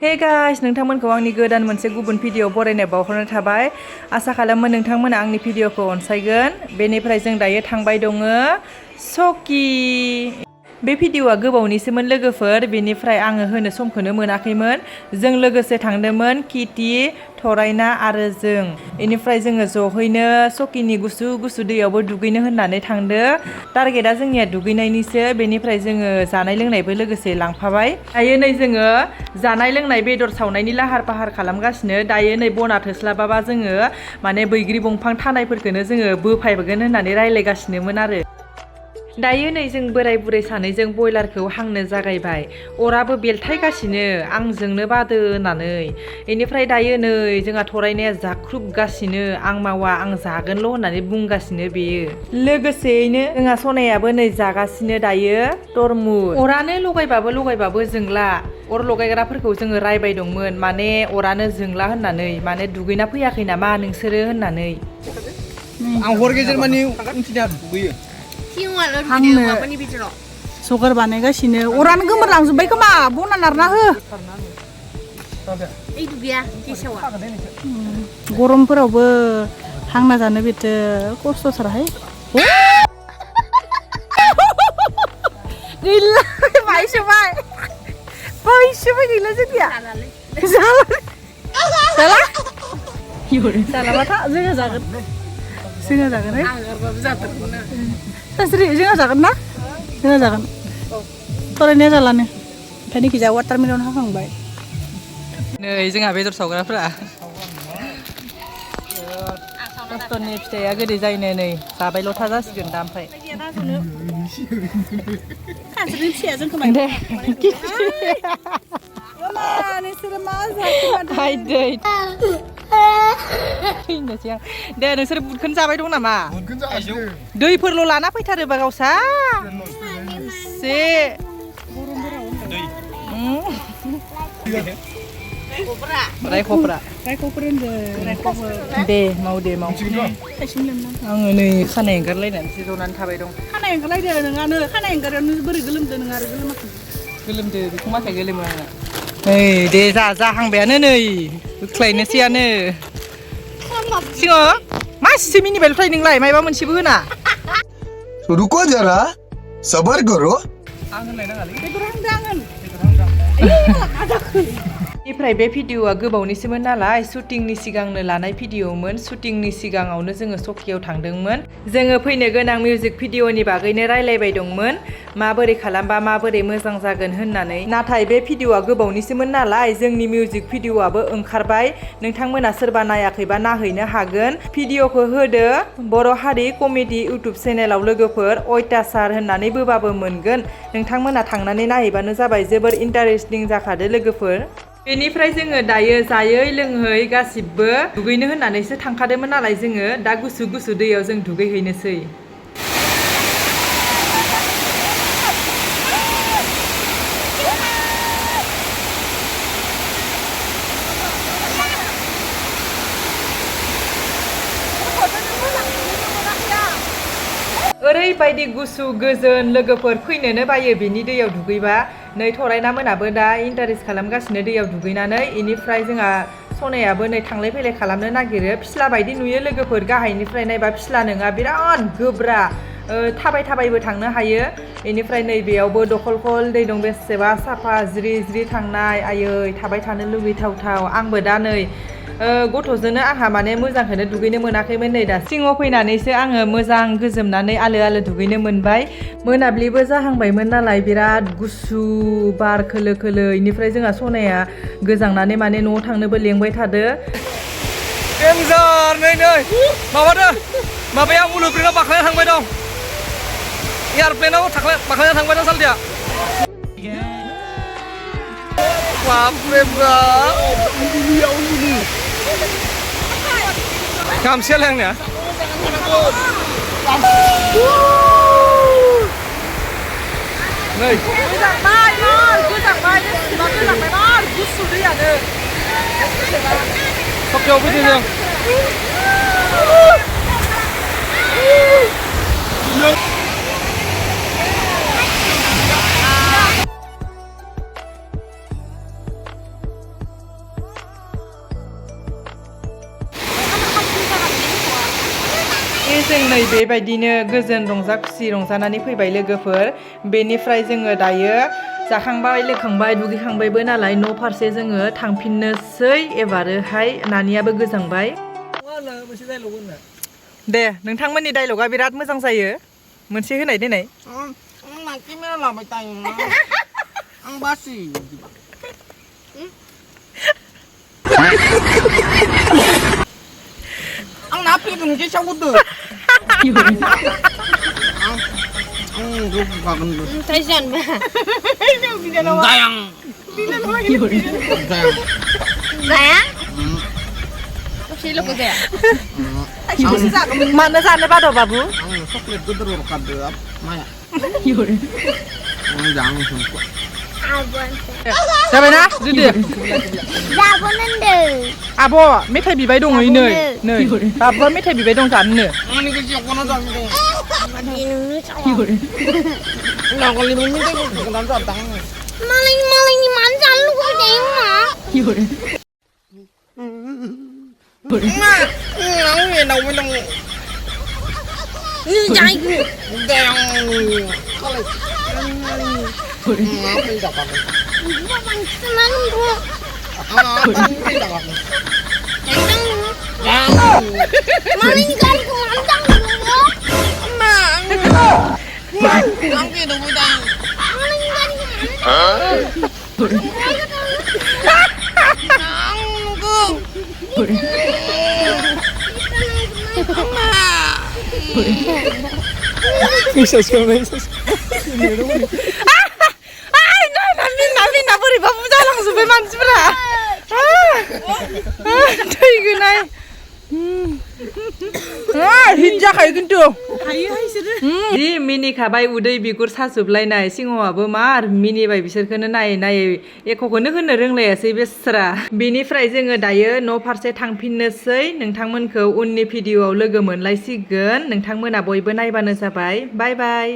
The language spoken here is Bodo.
हे गाइस नोंथांमोनखौ आंनि गोदान मोनसे गुबुन भिडिअ बरायनाय बावहरनाय थाबाय आसा खालामो नोंथांमोना आंनि भिडिअखौ अनसायगोन बेनिफ्राय जों दायो थांबाय दङ सकि बे भिडिअआ गोबावनिसोमोन लोगोफोर बेनिफ्राय आङो होनो समखौनो मोनाखैमोन जों लोगोसे थांदोंमोन किटि थरायना आरो जों बेनिफ्राय जोङो जहैनो सकिनि गुसु गुसु दैयावबो दुगैनो होननानै थांदो टारगेटआ जोंनिया दुगैनायनिसो बेनिफ्राय जोङो जानाय लोंनायबो लोगोसे लांफाबाय दायो नै जोङो जानाय लोंनाय बेदर सावनायनि लाहार फाहार खालामगासिनो दायो नै बना थोस्लाबाबा जोङो माने बैग्रि बंफां थानायफोरखौनो जोङो बोफायगोन होननानै रायलायगासिनोमोन आरो दायो नै जों बोराय बुरै सानैजों बयलारखौ हांनो जागायबाय अराबो बेलथायगासिनो आंजोंनो बादो होननानै बेनिफ्राय दायो नै जोंहा थरायनाया जाख्रुबगासिनो आं मावा आं जागोनल' होननानै बुंगासिनो बेयो लोगोसेयैनो जोंहा सनायाबो नै जागासिनो दायो तरमुज अरानो लगायबाबो जोंला अर लगायग्राफोरखौ जोङो रायबाय दंमोन माने अरानो जोंला होननानै माने दुगैना फैयाखै नामा नोंसोरो होननानै आं हर गेजेर मानि उनथिना दुगैयो हांनो जगार बानायगासिनो अरानो गोमोरलांजोब्बाय खोमा बना नारना हो गरमफोरावबो हांना जानो बेथो खस्थ'थारहाय गैला बायसोबाय गैला जोंनिया जालाबाथा जोङो जागोन सानस्रि जोंहा जागोन ना जोंहा जागोन फरायनाया जालानो ओंखायनो खिजा वाटारमेलन हाखांबाय नै जोंहा बेदर सावग्राफ्रा खस्थ'नि फिथाइया गोदै जायनो नै जाबाय लथा जासिगोन दा ओमफ्राय सानस्रिनि फिसाया जोंखौ दे नोंसोरो मा दे नोंसोर बुटखौनो जाबाय दं नामा दैफोरल' लाना फैथारोबा गावसा एसे रायख'फ्रा दे माव आङो नै खानाय ओंखारलायनानैसो जनानै थाबाय दं खानाय ओंखारलायदो नोङानो खानाय ओंखारनायावनो बोरै गोलोमदो नों आरो गोलोमदो बेखौ माखाय गोलोमो आङो नै दे जाहांबायानो नै होख्लायनोसैयानो सिङाव मासे मिनिबायल' थायो नोंलाय मायबा मोनसेबो होना रुको जरा सबर करो आं होनलाय नाङालै बेदर हांदो आङो बेनिफ्राय बे भिडिअआ गोबावनिसोमोन नालाय शुटिंनि सिगांनो लानाय भिडिअमोन शुटिंनि सिगाङावनो जोङो सकियाव थांदोंमोन जोङो फैनो गोनां मिउजिक भिडिअनि बागैनो रायलायबाय दंमोन माबोरै खालामबा माबोरै मोजां जागोन होननानै नाथाय बे भिडिअआ गोबावनिसोमोन नालाय जोंनि मिउजिक भिडिअआबो ओंखारबाय नोंथांमोना सोरबा नायाखैबा नायहैनो हागोन भिडिअखौ होदो बर' हारि कमेडि इउटुब चेनेलाव लोगोफोर अयथासार होननानै बोबाबो मोनगोन नोंथांमोना थांनानै नायहैबानो जाबाय जोबोर इन्टारेस्टिं जाखादो लोगोफोर बेनिफ्राय जोङो दायो जायै लोङै गासिबो दुगैनो होननानैसो थांखादोंमोन नालाय जोङो दा गुसु गुसु दैयाव जों दुगैहैनोसै ओरैबायदि गुसु गोजोन लोगोफोर फैनोनो बायो बेनि दैयाव दुगैबा नै थरायना मोनाबो दा इन्टारेस्ट खालामगासिनो दैयाव दुगैनानै इनिफ्राय जोंहा सनायाबो नै थांलाय फैलाय खालामनो नागिरो फिस्ला बायदि नुयो लोगोफोर गाहायनिफ्राय नायबा फिस्ला नङा बिराद गोब्रा थाबायबो थांनो हायो बेनिफ्राय नै बेयावबो दखल दै दं बेसेबा साफा ज्रि ज्रि थांनाय आयै थाबाय थानो लुगैथावथाव आंबो दा नै गथ'जोंनो आंहा माने मोजांखौनो दुगैनो मोनाखैमोन नै दा सिङाव फैनानैसो आङो मोजां गोजोमनानै आलो दुगैनो मोनबाय मोनाब्लिबो जाहांबायमोन नालाय बिराद गुसु बार खोलो खोलो इनिफ्राय जोंहा सनाया गोजांनानै माने न'आव थांनोबो लेंबाय थादो डेन्जार नै माबादो माबाया मुलुगनियाव बाख्लायना थांबाय दं एयारप्लेनाव बाख्लायना थांबाय दं सालदिया बापरे बाप गामसेया लांनाया नै गोजांबाय गुसु दैयानो सकियाव फैदों जों जों नै बेबायदिनो गोजोन रंजा खुसि रंजानानै फैबाय लोगोफोर बेनिफ्राय जोङो दायो जाखांबाय लोंखांबाय दुगैखांबायबो नालाय न' फारसे जोङो थांफिननोसै एबारोहाय नानियाबो गोजांबाय दे नोंथांमोननि डायलगा बिराद मोजां जायो मोनसे होनाय देनाय Ang napit ng kisa ko to. Ang grupo ka kundo. Taisan ba? Dayang. Dayang. Gaya? Silo ko gaya? Mana sana ba daw babu? Ang chocolate ko duro ka do. Maya. Ang jang ko. जाबाय ना जुदि जाबोनोन्दो आब' मेथाइ बिबाय दङ नै नै बाबुआ मेथाइ बिबाय दं जानोनो Ang ni kasi ako na dami ko. Madinunu sawa Wala ko limang minute ko kung nang tang. Maling ni manjan lu ko deh ma Ma, ang ni daw mo nang Ni jai ku dayang. Ang pinda ka ko. Bapak senang ku Ang pinda ka ko. Tentang Yang. Maling kali ku manjang lu Ma, ang pinda mo dayang. Maling kali ku Ay, Navina बोरैबा बुजालांजोब्बाय मानसिफोरा दै गोनाय हिट जाखायो खिन्थु जि मिनिखाबाय उदै बिगुर साजोबलायनाय सिङावबो मार मिनिबाय बिसोरखौनो नायै नायै एख'खौनो होनो रोंलायासै बेस्रा बेनिफ्राय जोङो दायो न' फारसे थांफिननोसै नोंथांमोनखौ उननि भिडिअ'आव लोगो मोनलायसिगोन नोंथांमोना बयबो नायबानो जाबाय बाय बाय